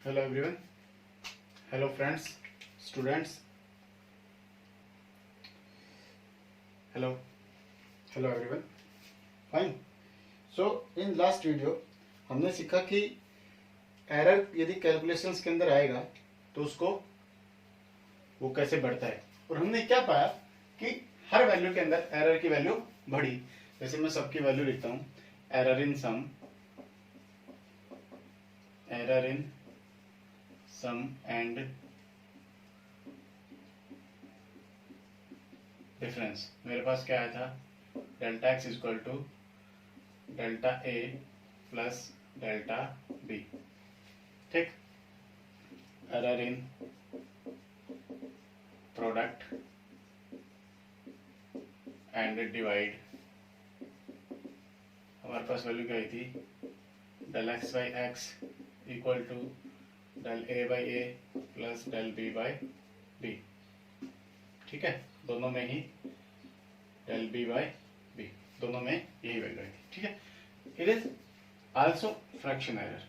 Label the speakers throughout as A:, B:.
A: Hello everyone. Hello friends, students. Hello. Hello everyone. Fine. So in last video हमने सीखा कि error यदि calculations के अंदर आएगा तो उसको वो कैसे बढ़ता है, और हमने क्या पाया कि हर वैल्यू के अंदर एरर की वैल्यू बढ़ी। जैसे मैं सबकी वैल्यू लिखता हूं, error in sum, error in sum and difference. मेरे पास क्या आया था, delta x equal to delta a plus delta b. ठीक, error in product and divide, हमारे पास वैल्यू क्या आई थी, del x by x equal to del a by a plus del b by b. ठीक है, दोनों में ही डेल बी बाई बी, दोनों में यही वैल्यू आई थी। ठीक है, it is also fraction error.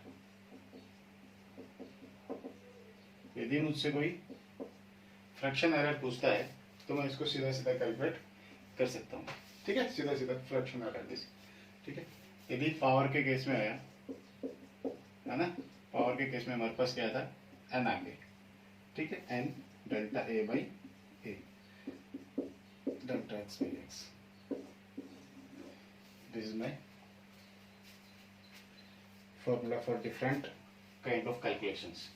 A: यदि मुझसे कोई फ्रैक्शन एरर पूछता है तो मैं इसको सीधा सीधा कैलकुलेट कर सकता हूँ। ठीक है, सीधा सीधा फ्रैक्शन एरर दिस। ठीक है, यदि पावर के केस में आया है ना, पावर के केस में हमारे पास क्या था, एन आ गए। ठीक है, N delta A by A delta X by X, this is my formula for different kind of calculations.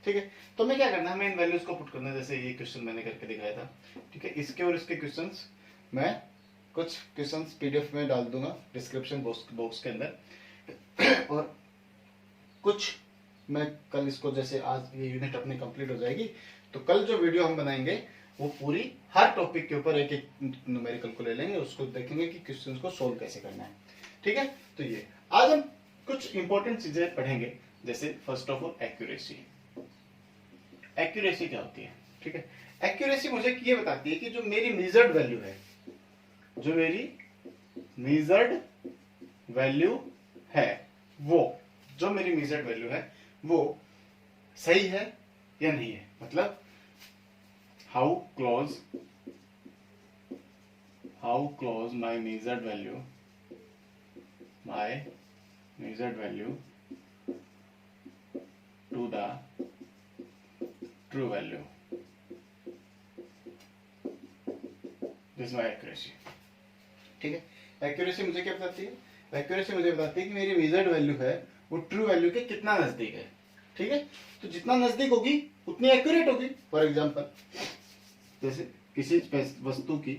A: ठीक है, तो मैं क्या करना है, हमें इन वैल्यूज को पुट करना है। जैसे ये क्वेश्चन मैंने करके दिखाया था। ठीक है, इसके और इसके क्वेश्चंस मैं कुछ क्वेश्चंस पीडीएफ में डाल दूंगा डिस्क्रिप्शन बॉक्स के अंदर, और कुछ मैं कल इसको, जैसे आज ये यूनिट अपनी कंप्लीट हो जाएगी तो कल जो वीडियो हम बनाएंगे वो पूरी हर टॉपिक के ऊपर एक एक न्यूमेरिकल को ले लेंगे, उसको देखेंगे कि क्वेश्चंस को सोल्व कैसे करना है। ठीक है, तो ये आज हम कुछ इंपॉर्टेंट चीजें पढ़ेंगे। जैसे first of all accuracy. Accuracy क्या होती है? ठीक है, एक्यूरेसी मुझे ये बताती है कि जो मेरी मेजर्ड वैल्यू है, जो मेरी मेजर्ड वैल्यू है, वो जो मेरी मेजर्ड वैल्यू है वो सही है या नहीं है। मतलब how close my measured value to the true value, this my accuracy. ठीक है, एक्यूरेसी मुझे क्या बताती है? एक्यूरेसी मुझे बताती है कि मेरी मेजर्ड वैल्यू है वो ट्रू वैल्यू के कितना नजदीक है। ठीक है, तो जितना नजदीक होगी उतनी एक्यूरेट होगी। फॉर एग्जांपल, जैसे किसी वस्तु की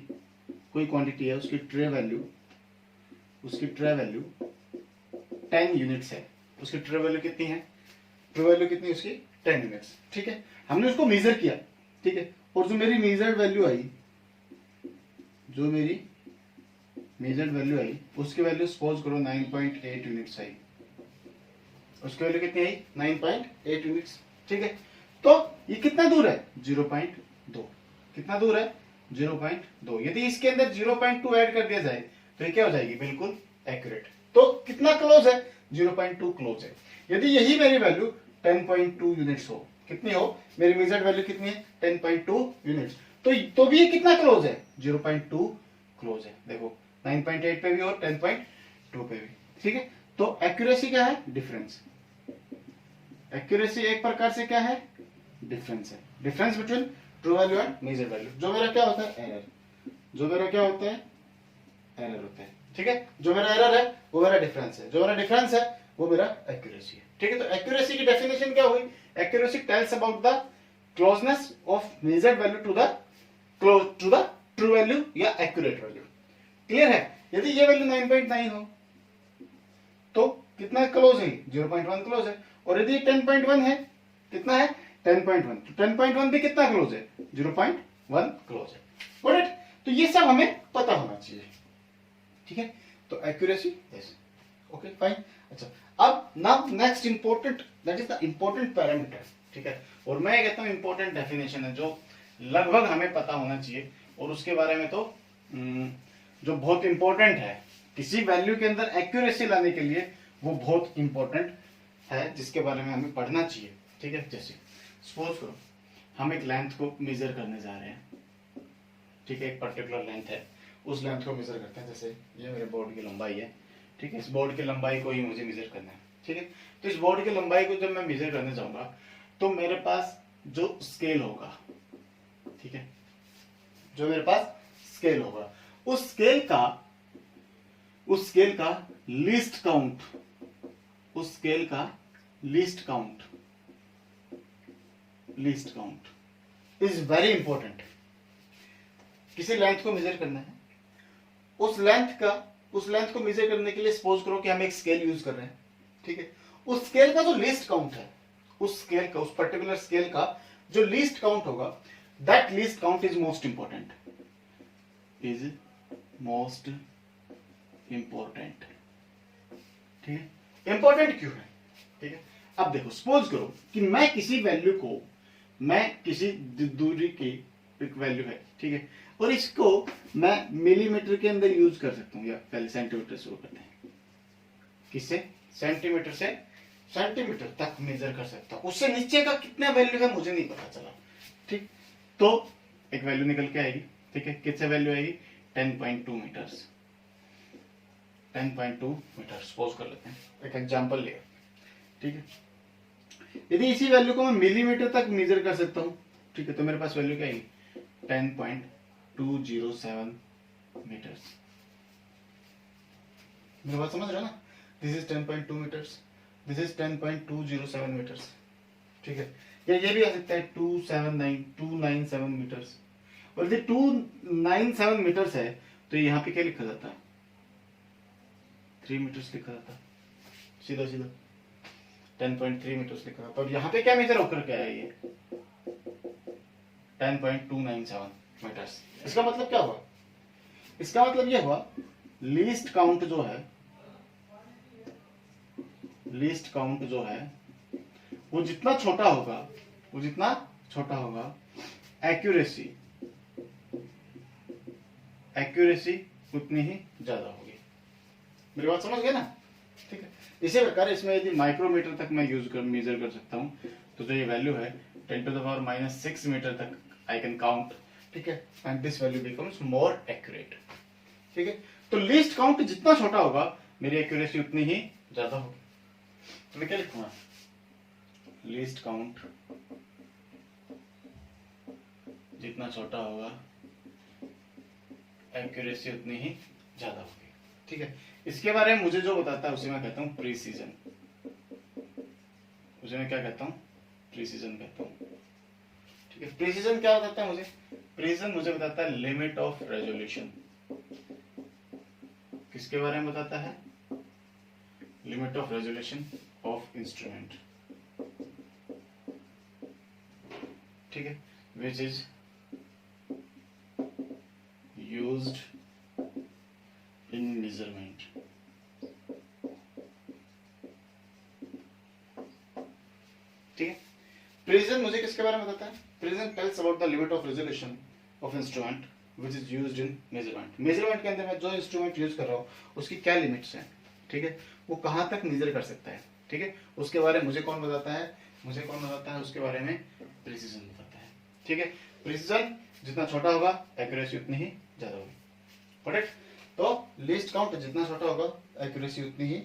A: कोई क्वांटिटी है, उसकी ट्रे वैल्यू 10 यूनिट्स है। उसकी ट्रे वैल्यू कितनी है? ट्रू वैल्यू कितनी है उसकी? 10 यूनिट्स। ठीक है, हमने उसको मेजर किया। ठीक है, और जो मेरी मेजर्ड वैल्यू आई, उसकी वैल्यू सपोज करो 9.8 यूनिट्स आई। उसकी वैल्यू कितनी आई? 9.8 यूनिट्स। ठीक है, तो ये कितना दूर है? 0.2। कितना दूर है? 0.2। यदि इसके अंदर 0.2 ऐड कर दिया जाए तो ये क्या हो जाएगी? बिल्कुल एक्यूरेट। तो कितना क्लोज है? 0.2 क्लोज है। यदि यही मेरी वैल्यू 10.2 यूनिट्स हो, कितनी हो? मेरी मेजर्ड वैल्यू कितनी है? 10.2 यूनिट्स। तो भी ये कितना क्लोज है? 0.2 क्लोज है। देखो 9.8 पे भी और 10.2 पे भी। ठीक है, तो एक्यूरेसी क्या है? डिफरेंस। एक्यूरेसी एक प्रकार से क्या है? डिफरेंस है। Difference between true value and measure value. जो मेरा क्या होता है? एरर। जो मेरा क्या होता है? एरर होता है। ठीक है, जो मेरा एरर है वो मेरा डिफरेंस है, जो मेरा डिफरेंस है वो मेरा एक्यूरेसी है। ठीक है, तो एक्यूरेसी की डेफिनेशन क्या हुई? Accuracy tells about the closeness of measured value to the true value या एक्यूरेट वैल्यू। क्लियर है? यदि ये वैल्यू 9.9 हो तो कितना क्लोज है? 0.1 क्लोज है। और यदि 10.1 है, कितना है? 10.1। तो 10.1 भी कितना क्लोज है? 0.1 क्लोज है। Got it? तो ये सब हमें पता होना चाहिए। ठीक है, तो एक्यूरेसी यस, ओके फाइन। अच्छा, अब now next important, that is the important parameter. ठीक है, और मैं कहता हूं इंपॉर्टेंट डेफिनेशन है जो लगभग हमें पता होना चाहिए, और उसके बारे में तो जो बहुत इंपॉर्टेंट है किसी वैल्यू के अंदर एक्यूरेसी लाने के लिए, वो बहुत इंपॉर्टेंट है जिसके बारे में हमें पढ़ना चाहिए। ठीक है। जैसे सपोज करो हम एक लेंथ को मेजर करने जा रहे हैं, ठीक है, एक पर्टिकुलर लेंथ है, उस लेंथ को मेजर करते हैं। जैसे ये मेरे बोर्ड की लंबाई है, ठीक है, इस बोर्ड की लंबाई को ही मुझे मेजर करना है, ठीक है। तो इस बोर्ड की लंबाई को जब मैं मेजर करने जाऊंगा तो मेरे पास जो स्केल होगा, ठीक है, जो मेरे पास स्केल होगा, उस स्केल का लीस्ट काउंट, उस स्केल का least count is very important. किसी लेंथ को मेजर करना है, उस लेंथ को मेजर करने के लिए सपोज करो कि हम एक स्केल यूज कर रहे हैं, ठीक है। उस स्केल का जो लीस्ट काउंट है, उस पर्टिकुलर स्केल का जो लीस्ट काउंट होगा, that least count is most important, ठीक है। इंपॉर्टेंट क्यों है, ठीक है। अब देखो सपोज करो कि मैं किसी दूरी की एक वैल्यू है, ठीक है, और इसको मैं मिलीमीटर के अंदर यूज कर सकता हूं, या पहले सेंटीमीटर शुरू करते हैं, किससे, सेंटीमीटर तक मेजर कर सकता हूं, उससे नीचे का कितना वैल्यू है मुझे नहीं पता चला, ठीक। तो एक वैल्यू निकल के आएगी, ठीक है, कितने वैल्यू आएगी, 10.2 मीटर्स, 10.2 मीटर सपोज कर लेते हैं, एक एग्जांपल ले, ठीक है। यदि इसी वैल्यू को मैं मिलीमीटर तक मेजर कर सकता हूं, ठीक है, तो मेरे पास वैल्यू क्या आएगी, 10.207 मीटर्स। मेरी बात समझ रहे हो ना, this is 10.2 metres, this is 10.207 metres, ठीक है। या ये भी आ सकता है 297 मीटर्स, और यदि 297 मीटर्स है तो यहाँ पे क्या लिखा जाता है, 3 मीटर्स लिखा जाता है, सीधा 10.3 मीटर्स लिखा जाता है। और यहाँ पे क्या मेजर होकर के आया ये 10.297 मीटर्स। इसका मतलब क्या हुआ, इसका मतलब ये हुआ लीस्ट काउंट जो है वो जितना छोटा होगा एक्यूरेसी उतनी ही ज्यादा होगी। मेरी बात समझ गए ना, ठीक है। इसी प्रकार इसमें यदि माइक्रोमीटर तक मैं मेजर कर सकता हूं, तो जो ये वैल्यू है 10⁻⁻⁶ मीटर तक आई कैन काउंट, ठीक है, and this value becomes more accurate, ठीक है। तो लीस्ट काउंट जितना छोटा होगा मेरी एक्यूरेसी उतनी ही ज्यादा होगी। तो मैं क्या लिखूंगा, लीस्ट काउंट जितना छोटा होगा एक्यूरेसी उतनी ही ज्यादा होगी, ठीक है। इसके बारे में मुझे जो बताता है उसे मैं कहता हूं प्रीसीजन, उसे मैं क्या कहता हूं, प्रीसीजन कहता हूं, ठीक है। प्रीसीजन क्या बताता है मुझे, प्रीसीजन मुझे बताता है लिमिट ऑफ रेजोल्यूशन। किसके बारे में बताता है, limit of resolution of instrument, ठीक है, which is used in measurement, ठीक है। प्रिसिजन मुझे किसके बारे में बताता है, precision tales about the limit of resolution of instrument which is used in measurement. Measurement के अंदर मैं जो इंस्ट्रूमेंट यूज कर रहा हूँ उसकी क्या लिमिट्स हैं, ठीक है, वो कहाँ तक मेजर कर सकता है, ठीक है, उसके बारे में मुझे कौन बताता है, उसके बारे में प्रिसिजन बताता है, ठीक है। प्रिसिजन जितना छोटा होगा एक्यूरेसी उतनी ही ज्यादा होगी, करेक्ट। तो लिस्ट काउंट जितना छोटा होगा एक्यूरेसी उतनी ही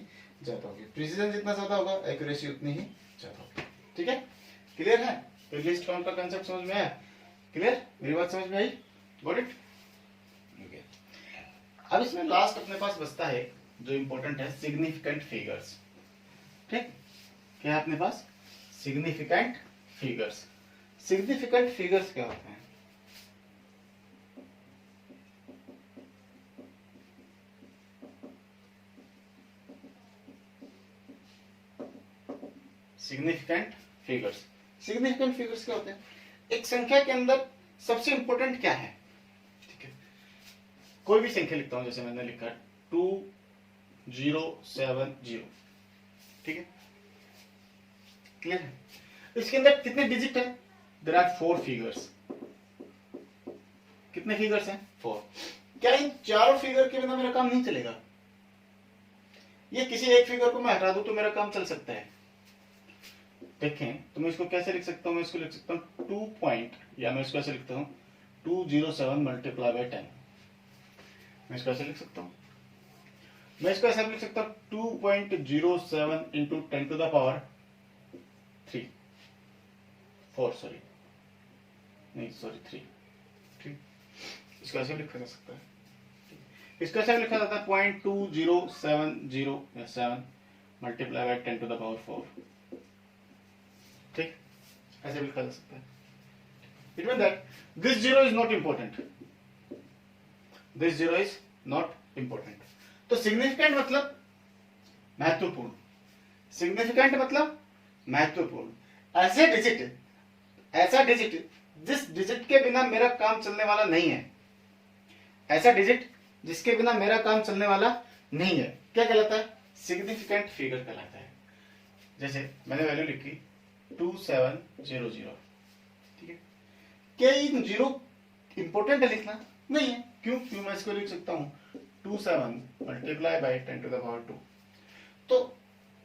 A: ज्यादा होगी, प्रिसिजन जितना ज्यादा होगा एक्यूरेसी उतनी ही ज्यादा होगी, ठीक है। क्लियर है, तो लिस्ट काउंट का कांसेप्ट समझ में आया, क्लियर, मेरी बात समझ में आई, गॉट इट, ओके। अब इसमें लास्ट अपने पास बचता है जो इंपॉर्टेंट है, सिग्निफिकेंट फिगर्स, ठीक। क्या है अपने पास, सिग्निफिकेंट फिगर्स। सिग्निफिकेंट फिगर्स क्या होते हैं, सिग्निफिकेंट फिगर्स, सिग्निफिकेंट फिगर्स क्या होते हैं, एक संख्या के अंदर सबसे इंपॉर्टेंट क्या है, ठीक है। कोई भी संख्या लिखता हूं, जैसे मैंने लिखा 2070, ठीक है, क्लियर है। इसके अंदर कितने डिजिट है, देयर आर 4 फिगर्स, कितने फिगर्स हैं, 4। क्या इन चारों फिगर के बिना मेरा काम नहीं चलेगा, ये किसी एक फिगर को मैं हटा दूं तो मेरा काम चल सकता है, देखें तो मैं इसको कैसे लिख सकता हूँ, मैं इसको लिख सकता हूँ 2 पॉइंट, या मैं इसको ऐसे लिखता हूँ 207 मल्टीप्लाई बाय 10। मैं इसको ऐसे लिख सकता हूँ, मैं इसको ऐसे लिख सकता हूँ 2.07 into 10 to the power 4 sorry नहीं सॉरी 3। ठीक, इसको ऐसे लिखा जा सकता है, इसको ऐसे लिखा जाता है 0.2070 multiply by 10 to the power 4। ठीक, ऐसे लिखा जा सकता है। It mean that this zero is not important, this zero is not important. तो सिग्निफिकेंट मतलब महत्वपूर्ण, सिग्निफिकेंट मतलब महत्वपूर्ण। ऐसा डिजिट जिस डिजिट के बिना मेरा काम चलने वाला नहीं है, ऐसा डिजिट जिसके बिना मेरा काम चलने वाला नहीं है, क्या कहलाता है? सिग्निफिकेंट फिगर कहलाता है। जैसे मैंने वैल्यू लिखी 2700, ठीक है, क्या ये जीरो इंपॉर्टेंट है लिखना? नहीं है। क्यों? मैं इसको लिख सकता हूं 27 multiply by 10 to the power 2। तो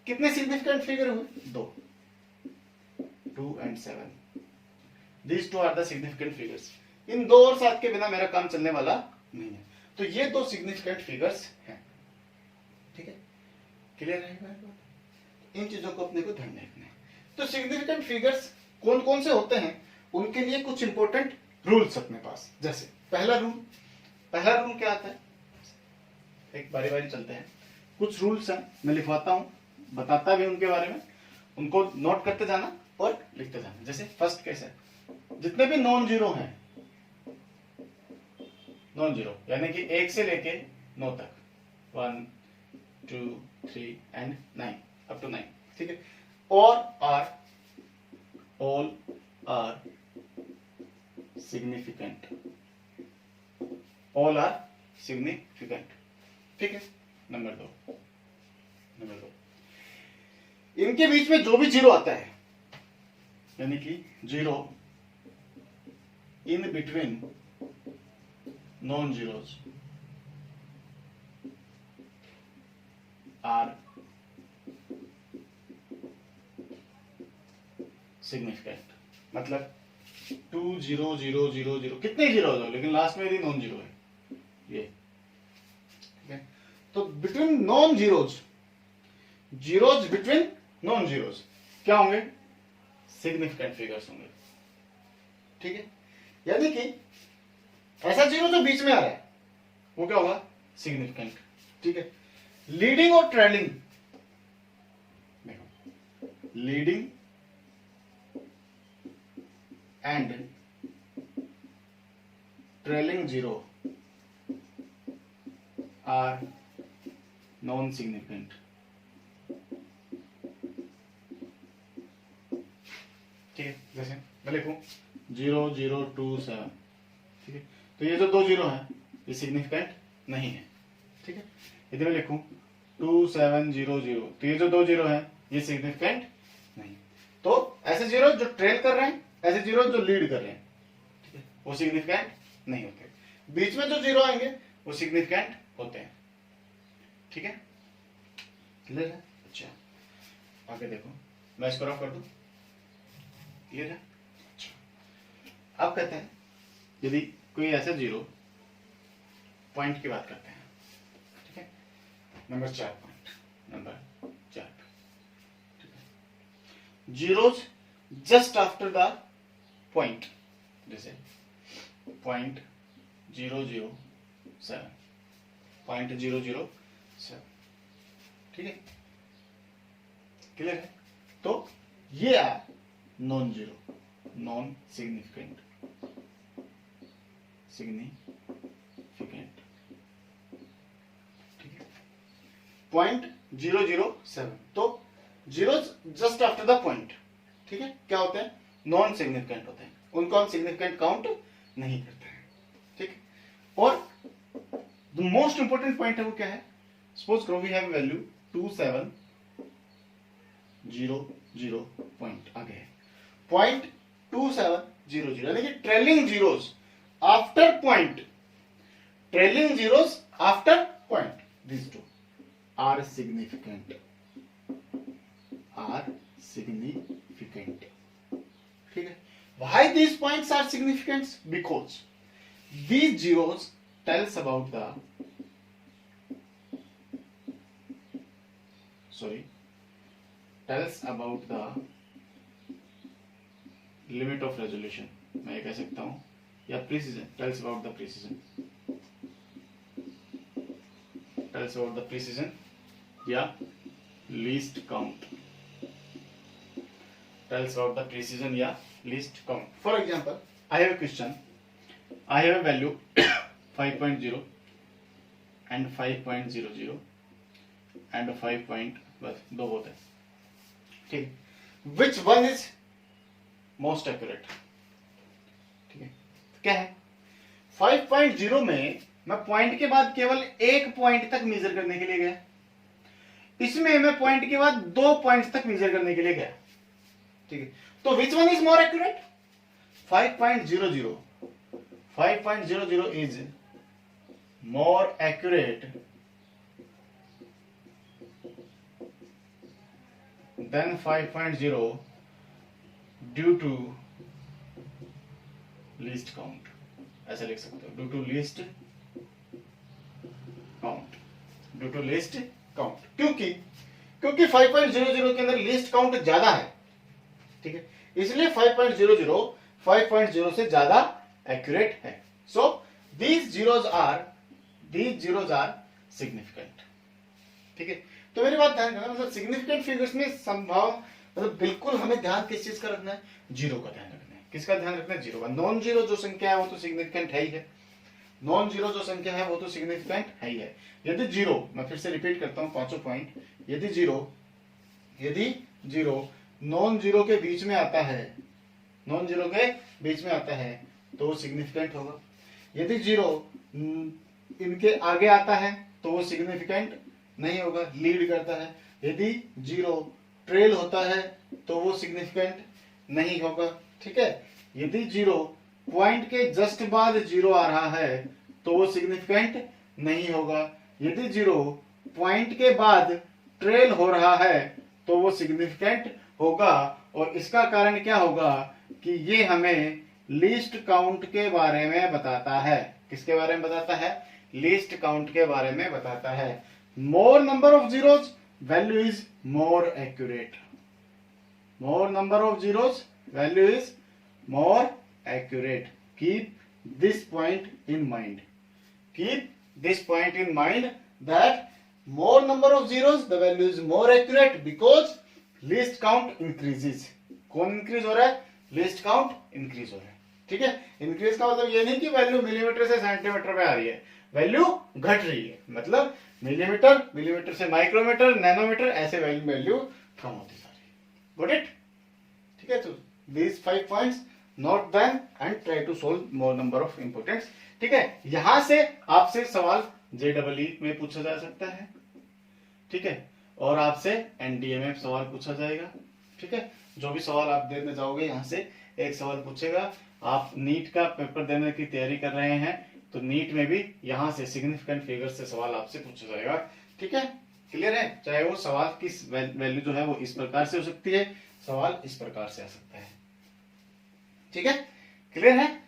A: कितने सिग्निफिकेंट फिगर हुए? 2 and 7। These two are the significant figures। इन 2 और 7 के बिना मेरा काम चलने वाला नहीं है। तो ये 2 सिग्निफिकेंट फिगर्स हैं। ठीक है, क्लियर है बात? इन चीजों को अपने को ध्यान में रखना है। तो सिग्निफिकेंट फिगर्स कौन कौन से होते हैं, उनके लिए कुछ इंपॉर्टेंट रूल्स अपने पास। जैसे पहला रूल क्या आता है, एक बारी बारी चलते हैं। कुछ रूल्स हैं, मैं लिखवाता हूं, बताता भी उनके बारे में, उनको नोट करते जाना और लिखते जाना। जैसे फर्स्ट केस है, जितने भी नॉन जीरो हैं, नॉन जीरो यानी कि 1 से लेके 9 तक, 1 2 3 एंड 9 अप टू 9, ठीक है, all are significant, all are significant. ठीक है, नंबर 2, इनके बीच में जो भी जीरो आता है, यानी कि zero in between non zeros are significant. मतलब 2 0 0 0 0 कितने जीरो हो, लेकिन लास्ट में यदि नॉन जीरो है ये, ठीक है। तो between non zeros between non zeros क्या होंगे? सिग्निफिकेंट फिगर्स होंगे। ठीक है, यानी कि ऐसा जीरो जो बीच में आ रहा है वो क्या होगा? सिग्निफिकेंट। ठीक है, लीडिंग और trailing, leading and trailing zero are non significant. ठीक है, जैसे मैं लिखूं 0 0 2 7, ठीक है, तो ये जो 2 जीरो है ये सिग्निफिकेंट नहीं है। ठीक है, यदि मैं लिखूं 2 7 0 0, तो ये जो 2 जीरो है ये सिग्निफिकेंट नहीं। तो ऐसे जीरो जो ट्रेल कर रहे हैं, ऐसे जीरो जो लीड कर रहे हैं, ठीक है, वो सिग्निफिकेंट नहीं होते। बीच में जो जीरो आएंगे वो सिग्निफिकेंट होते हैं। ठीक है, क्लियर है? अच्छा, आगे देखो, मैं इसको रफ कर दूं, क्लियर है? अच्छा, अब कहते हैं यदि कोई ऐसा जीरो पॉइंट की बात करते हैं, ठीक है, नंबर 4 पॉइंट, नंबर 4, ठीक है, zeros just after the point, जैसे पॉइंट 007, पॉइंट 007, ठीक है, क्लियर है? तो ये है नॉन जीरो, नॉन सिग्निफिकेंट, ठीक है, पॉइंट 007, तो zero just after the point, ठीक है, क्या होते हैं? नॉन सिग्निफिकेंट होते हैं, उनको हम सिग्निफिकेंट काउंट नहीं करते हैं। ठीक है, और द मोस्ट इंपोर्टेंट पॉइंट है वो क्या है? सपोज करो वी हैव वैल्यू 2700 पॉइंट आगे है, पॉइंट 2700, यानी कि trailing zeros after point, trailing zeros after point, these two are significant, are significant। Significant. ठीक है, why these points are significant? Because these zeros tells about the limit of resolution, मैं ये कह सकता हूं, या precision, tells about the precision, या least count, tells about the precision या least count. For example, I have a question, I have a value 5.0 and 5.00 and 5 point, बस दो होते हैं, ठीक है। Which one is most accurate? ठीक है, क्या है 5.0 में मैं पॉइंट के बाद केवल एक पॉइंट तक मेजर करने के लिए गया, इसमें मैं पॉइंट के बाद 2 पॉइंट्स तक मेजर करने के लिए गया, ठीक है। तो which one is more accurate? 5.00 is more accurate than 5.0 due to least count, ऐसा लिख सकते हो, due to least count, क्योंकि 5.00 के अंदर लीस्ट काउंट ज्यादा है, ठीक है, इसलिए 5.00 से ज्यादा एक्यूरेट है। सो these zeros are significant, ठीक है। तो मेरी बात ध्यान रखना, मतलब सिग्निफिकेंट फिगर्स में संभाव, मतलब बिल्कुल हमें ध्यान किस चीज का रखना है? जीरो का ध्यान रखना है। किसका ध्यान रखना है? जीरो का। नॉन जीरो जो संख्या है वो तो सिग्निफिकेंट है ही है, नॉन जीरो जो संख्या है वो तो सिग्निफिकेंट है ही है। यदि जीरो, मैं फिर से रिपीट करता हूं पांचों पॉइंट, यदि जीरो नॉन जीरो के बीच में आता है, तो वो सिग्निफिकेंट होगा। यदि जीरो इनके आगे आता है तो वो सिग्निफिकेंट नहीं होगा, लीड करता है। यदि जीरो ट्रेल होता है तो वो सिग्निफिकेंट नहीं होगा, ठीक है। यदि जीरो पॉइंट के जस्ट बाद जीरो आ रहा है तो वो सिग्निफिकेंट नहीं होगा। यदि जीरो पॉइंट के बाद ट्रेल हो रहा है तो वो सिग्निफिकेंट होगा। और इसका कारण क्या होगा कि ये हमें लीस्ट काउंट के बारे में बताता है। किसके बारे में बताता है? लीस्ट काउंट के बारे में बताता है। मोर number of zeros, value is more accurate. More number of zeros, value is more accurate. Keep this point in mind. Keep this point in mind that more number of zeros, the value is more accurate because least count increases. कौन increase हो रहा है? List count increase हो रहा है, ठीक है। Increase का मतलब ये नहीं कि वैल्यू मिलीमीटर से सेंटीमीटर में आ रही है, वैल्यू घट रही है, मतलब मिलीमीटर से माइक्रोमीटर, नैनोमीटर, ऐसे वैल्यू कम होती जा रही है। Got it? ठीक है। तो these 5 points, note them and try to solve more number of importance, ठीक है। यहां से आपसे सवाल JEE में पूछा जा सकता है, ठीक है, और आपसे NDA में सवाल पूछा जाएगा, ठीक है। जो भी सवाल आप देने जाओगे यहां से एक सवाल पूछेगा। आप नीट का पेपर देने की तैयारी कर रहे हैं तो नीट में भी यहां से सिग्निफिकेंट फिगर से सवाल आपसे पूछा जाएगा, ठीक है। क्लियर है? चाहे वो सवाल किस वैल्यू जो है वो इस प्रकार से हो सकती है, सवाल इस प्रकार से आ सकता है, ठीक है। क्लियर है?